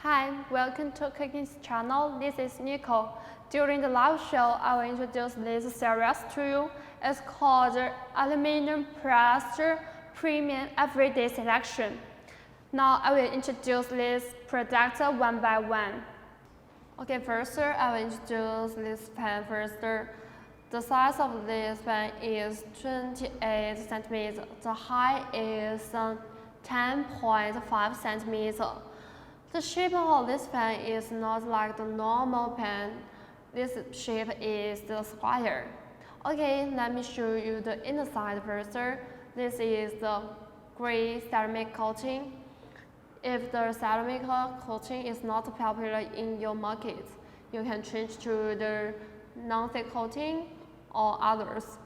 Hi, welcome to CookerKing's channel. This is Nico. During the live show, I will introduce this series to you. It's called Aluminum Pressed Premium Everyday Selection. Now I will introduce this product one by one. Okay, first I will introduce this pan first. The size of this pan is 28 centimeters. The height is 10.5 centimeters. The shape of this pan is not like the normal pan. This shape is the square. Okay, let me show you the inside first. This is the gray ceramic coating. If the ceramic coating is not popular in your market, you can change to the non-stick coating or others.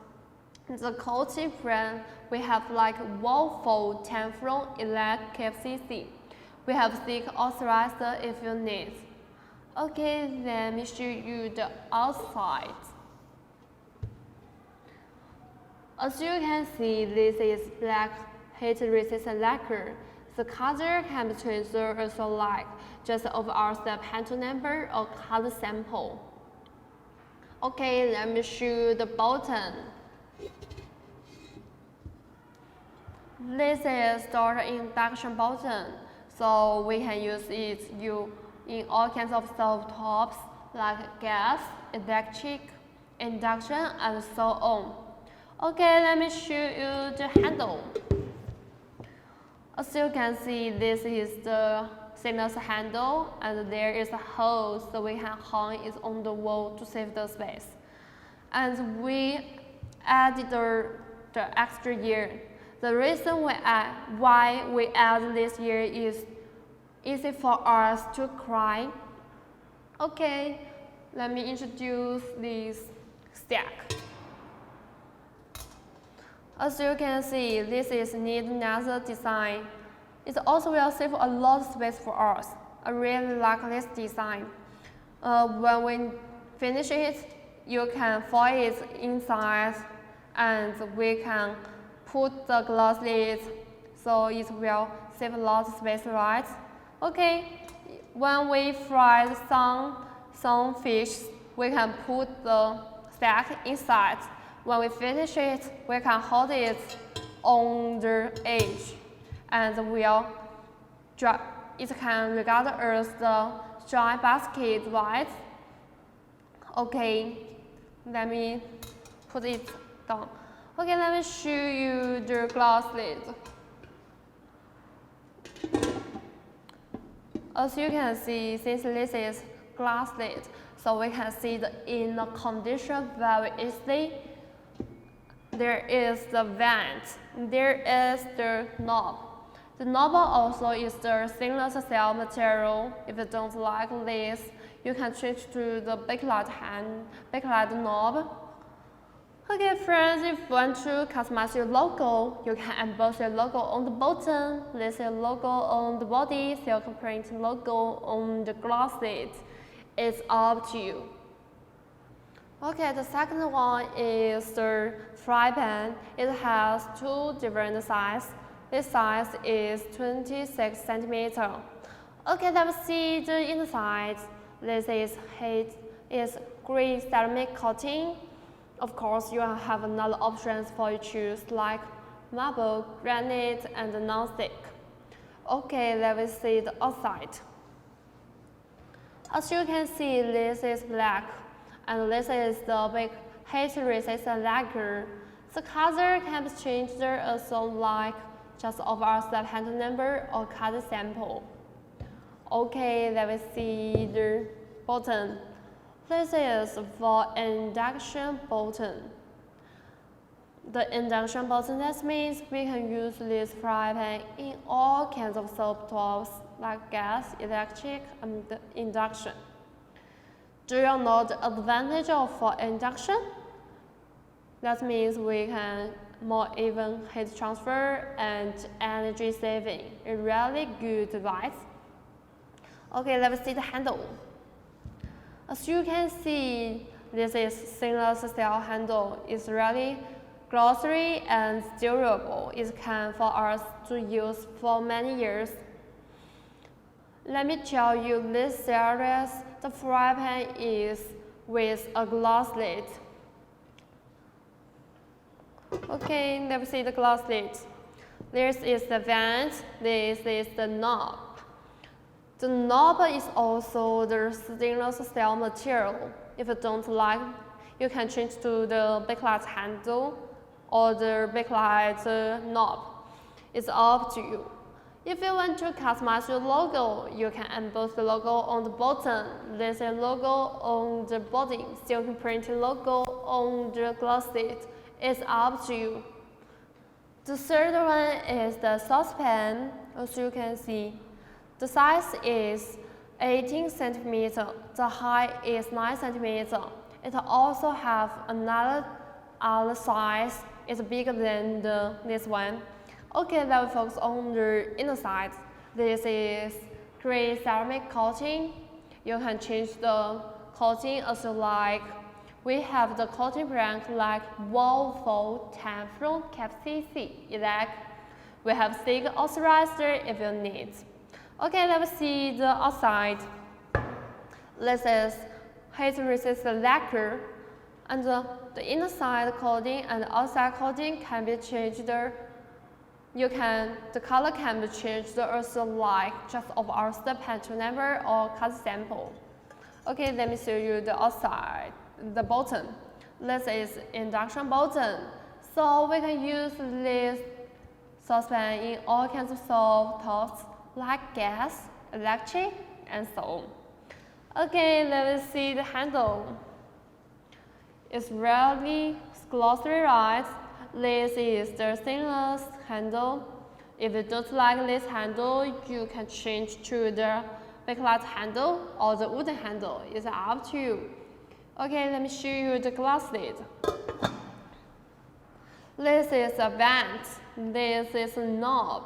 The coating brand we have like Waffle, Teflon, Elect, KFCC. We have stick authorized if you need. Okay, let me show you the outside. As you can see, this is black heat-resistant lacquer. The color can be changed also like just of our step handle number or color sample. Okay, let me show you the button. This is the induction button. So we can use it in all kinds of stovetops like gas, electric, induction, and so on. Okay, let me show you the handle. As you can see, this is the signals handle, and there is a hole so we can hang it on the wall to save the space. And we added the extra ear. The reason why we add this ear is easy for us to cry. Okay, let me introduce this stack. As you can see, this is neat another design. It also will save a lot of space for us. I really like this design. When we finish it, you can fold it inside, and we can put the glass lid, so it will save a lot of space, right? Okay, when we fry some fish, we can put the stack inside. When we finish it, we can hold it on the edge, and it can regard as the dry basket, right? Okay, let me put it down. Okay, let me show you the glass lid. As you can see, since this is glass lid, so we can see the inner condition very easily. There is the vent. There is the knob. The knob also is the stainless steel material. If you don't like this, you can change to the bakelite knob. Okay, friends, if you want to customize your logo, you can emboss your logo on the bottom, place your logo on the body, silk print logo on the glass lid. It's up to you. Okay, the second one is the Frypan. It has two different sizes. This size is 26 centimeters. Okay, let's see the inside. This is gray ceramic coating. Of course, you have another options for you choose like marble, granite, and non-stick. Okay, let us see the outside. As you can see, this is black, and this is the big heat-resistant lacquer. The color can be changed also like just of our step handle number or color sample. Okay, let us see the button. This is for induction button. The induction button, that means we can use this fry pan in all kinds of stovetops like gas, electric, and induction. Do you know the advantage of for induction? That means we can more even heat transfer and energy saving. It's really good, right? Okay, let's see the handle. As you can see, this is stainless steel handle. It's really glossy and durable. It can for us to use for many years. Let me tell you this series, the Frypan is with a glass lid. Okay, let's see the glass lid. This is the vent, this is the knob. The knob is also the stainless steel material. If you don't like, you can change to the backlight handle or the backlight knob. It's up to you. If you want to customize your logo, you can emboss the logo on the bottom. There's a logo on the body, so you can print a logo on the glass lid. It's up to you. The third one is the saucepan. As you can see, the size is 18 centimeters. The height is 9 centimeters. It also have another other size. It's bigger than this one. Okay, let's focus on the inner side. This is gray ceramic coating. You can change the coating as you like. We have the coating brand like Wolfo, Teflon, CC, Elect. We have stick authorizer if you need. Okay, let's see the outside. This is heat resistant lacquer, and the inside coating and the outside coating can be changed. The color can be changed as you like, just of our step pencil number or cut sample. Okay, let me show you the outside. The button. This is induction button. So we can use this saucepan in all kinds of stovetops like gas, electric, and so on. Okay, let's see the handle. It's really closely right. This is the stainless handle. If you don't like this handle, you can change to the backlight handle or the wooden handle. It's up to you. Okay, let me show you the glass lid. This is a vent. This is a knob.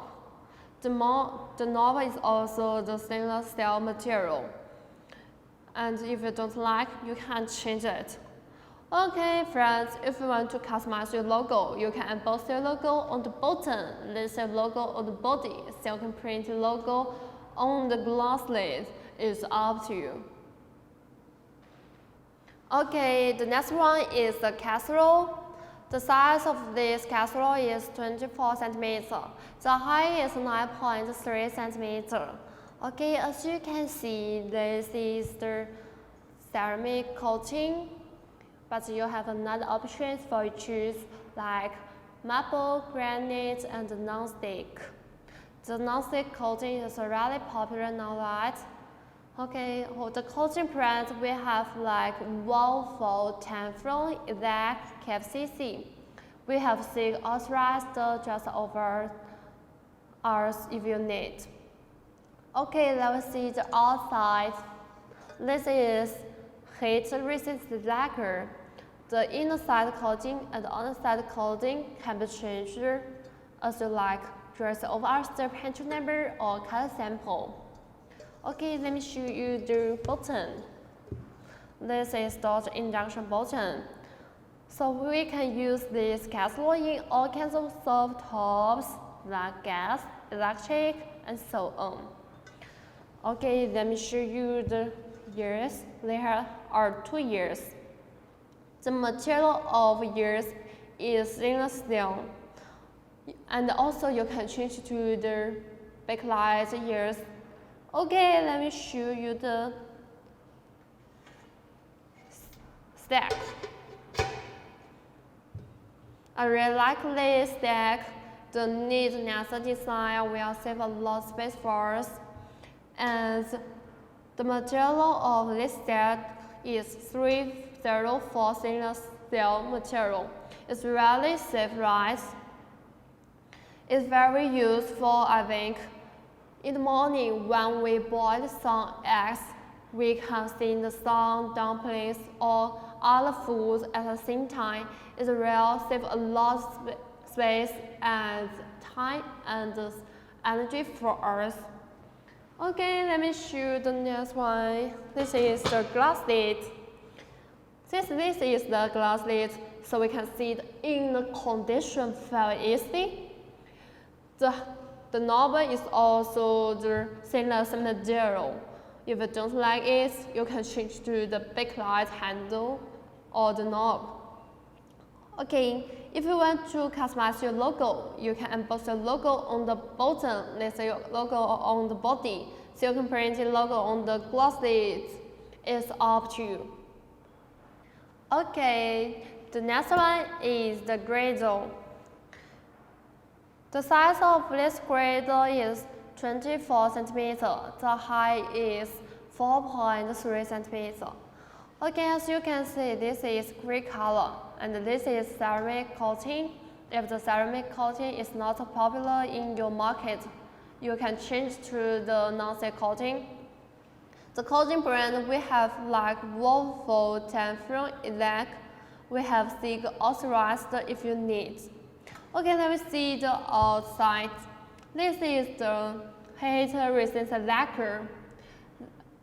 The knob is also the stainless steel material. And if you don't like, you can change it. Okay, friends, if you want to customize your logo, you can emboss your logo on the bottom. This is a logo on the body, so you can print your logo on the glass lid. It's up to you. Okay, the next one is the casserole. The size of this casserole is 24 centimeters. The height is 9.3 centimeters. Okay, as you can see, this is the ceramic coating, but you have another options for you choose like marble, granite, and non-stick. The non-stick coating is really popular now, right? Okay, for the coating brand, we have like Wolfo, Teflon, Elect, CC. We have stick authorized just over ours if you need. Okay, let's see the outside. This is heat resistant lacquer. The inner side coating and the outside coating can be changed as you like, just over our step pencil number or color sample. Okay, let me show you the button. This is the induction button. So we can use this casserole in all kinds of stovetops like gas, electric, and so on. Okay, let me show you the ears. There are 2 ears. The material of ears is stainless steel. And also you can change to the backlight ears. Okay, let me show you the stack. I really like this stack. The neat NASA design will save a lot of space for us. And the material of this stack is 304 stainless steel material. It's really safe, right? It's very useful, I think. In the morning, when we boil some eggs, we can steam the some dumplings or other foods at the same time. It will save a lot of space and time and energy for us. Okay, let me show the next one. This is the glass lid. Since this is the glass lid, so we can see it in the condition very easily. The The knob is also the stainless material. If you don't like it, you can change to the backlight handle or the knob. Okay, if you want to customize your logo, you can emboss your logo on the bottom, let's say your logo on the body. So you can print your logo on the glass lid. It's up to you. Okay, the next one is the Grayzone. The size of this Grayzone is 24 centimeters. The height is 4.3 centimeters. Okay, as you can see, this is gray color, and this is ceramic coating. If the ceramic coating is not popular in your market, you can change to the non-stick coating. The coating brand we have like Wolf, Tenfron, Elect. We have thick authorized if you need. Okay, let me see the outside. This is the heat-resistant lacquer.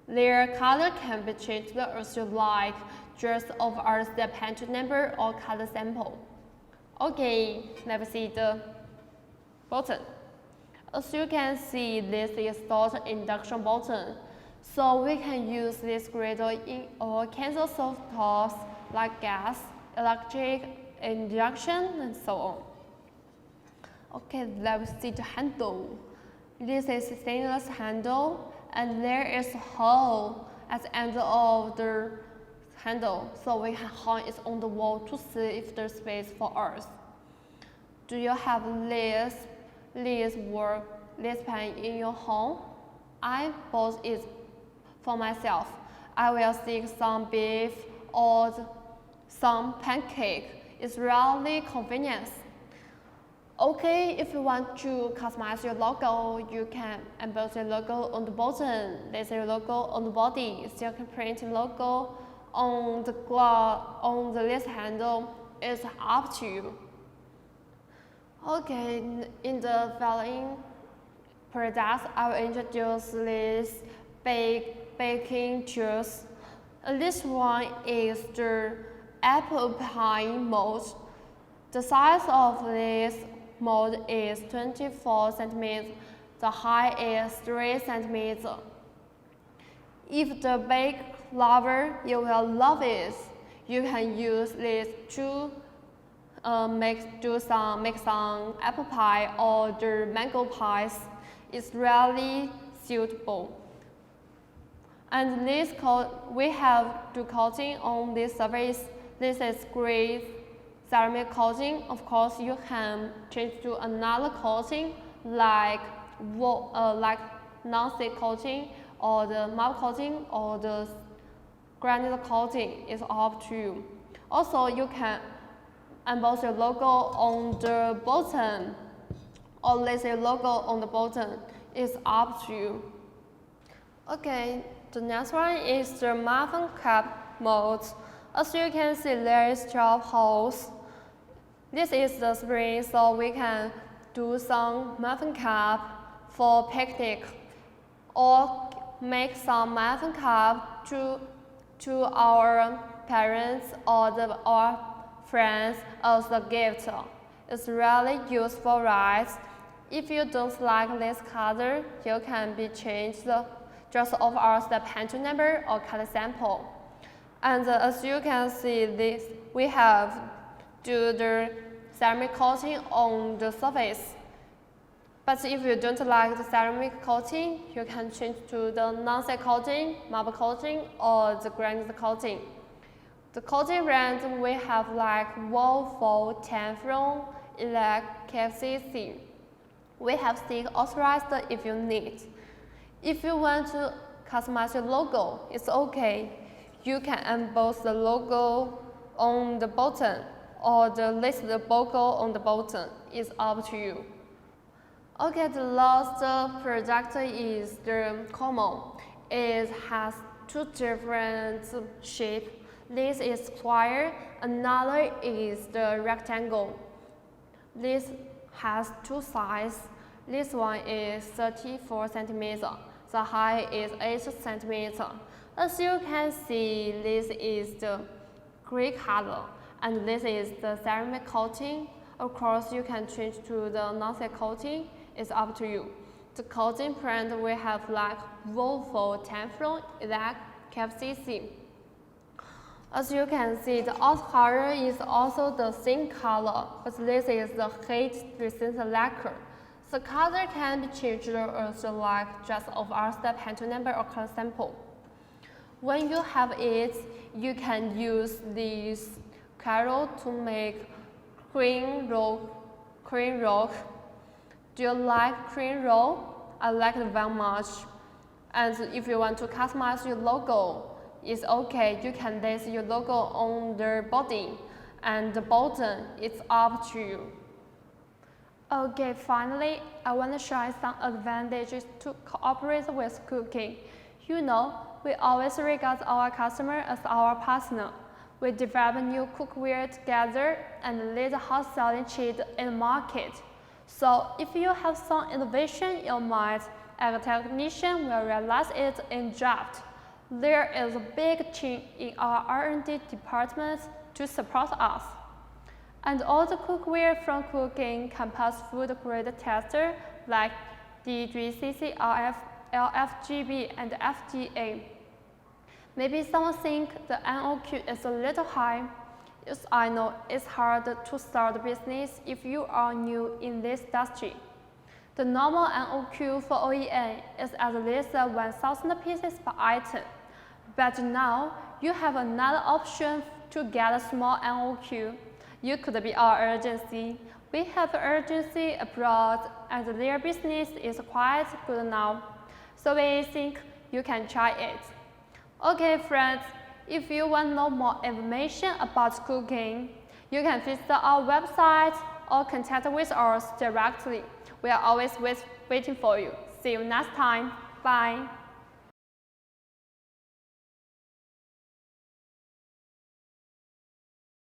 Their color can be changed as you like, just of our step handle number or color sample. Okay, let's see the button. As you can see, this is the induction button. So we can use this Grayzone in all kinds of stovetops like gas, electric, induction, and so on. Okay, let's see the handle. This is a stainless handle, and there is a hole at the end of the handle, so we can hang it on the wall to see if there's space for us. Do you have this pan in your home? I bought it for myself. I will stick some beef or some pancake. It's really convenient. Okay, if you want to customize your logo, you can emboss your logo on the bottom. There's your logo on the body. So you can print your logo on the list handle. It's up to you. Okay, in the following products, I will introduce this baking tools. This one is the apple pie mulch. The size of this mold is 24 centimeters. The height is 3 centimeters. If the bake lover, you will love it. You can use this to make some apple pie or the mango pies. It's really suitable. And this we have the coating on this surface. This is great ceramic coating. Of course, you can change to another coating like non-stick coating or the mud coating or the granite coating. It's up to you. Also, you can emboss your logo on the bottom or place your logo on the bottom. It's up to you. Okay, the next one is the Muffin Cap mold. As you can see, there is 12 holes. This is the spring, so we can do some muffin cap for picnic, or make some muffin cap to our parents or our friends as a gift. It's really useful, right? If you don't like this color, you can be changed just of our step handle number or color sample. And as you can see, this we have do the ceramic coating on the surface. But if you don't like the ceramic coating, you can change to the non-stick coating, marble coating, or the granite coating. The coating brand we have like Wolf, Tenfron, Elect, KFCC. We have stick authorized if you need. If you want to customize your logo, it's okay. You can emboss the logo on the bottom or list the logo on the bottom. It's up to you. Okay, the last product is the Como. It has two different shapes. This is square, another is the rectangle. This has two sides. This one is 34 centimeters. The height is 8 centimeters. As you can see, this is the gray color, and this is the ceramic coating. Of course, you can change to the non-stick coating it's up to you. The coating brand we have like Volvo, Teflon, Elect, KFCC. As you can see, the out color is also the same color, but this is the heat-resistant lacquer. The color can be changed also like just of our step handle number or color sample. When you have it, you can use this Casserole to make cream roll. Do you like cream roll? I like it very much. And if you want to customize your logo, it's okay. You can place your logo on the body and the bottom. It's up to you. Okay, finally, I want to share some advantages to cooperate with CookerKing. You know, we always regard our customer as our partner. We develop new cookware together and lead hot selling trade in the market. So if you have some innovation in your mind, a technician will realize it in draft. There is a big team in our R&D department to support us. And all the cookware from CookerKing can pass food grade tester like DGCCRF, LFGB, and FDA. Maybe someone think the NOQ is a little high. Yes, I know it's hard to start a business if you are new in this industry. The normal NOQ for OEM is at least 1,000 pieces per item. But now, you have another option to get a small NOQ. You could be our agency. We have urgency abroad and their business is quite good now. So we think you can try it. Okay friends, if you want to know more information about CookerKing, you can visit our website or contact with us directly. We are always waiting for you. See you next time. Bye.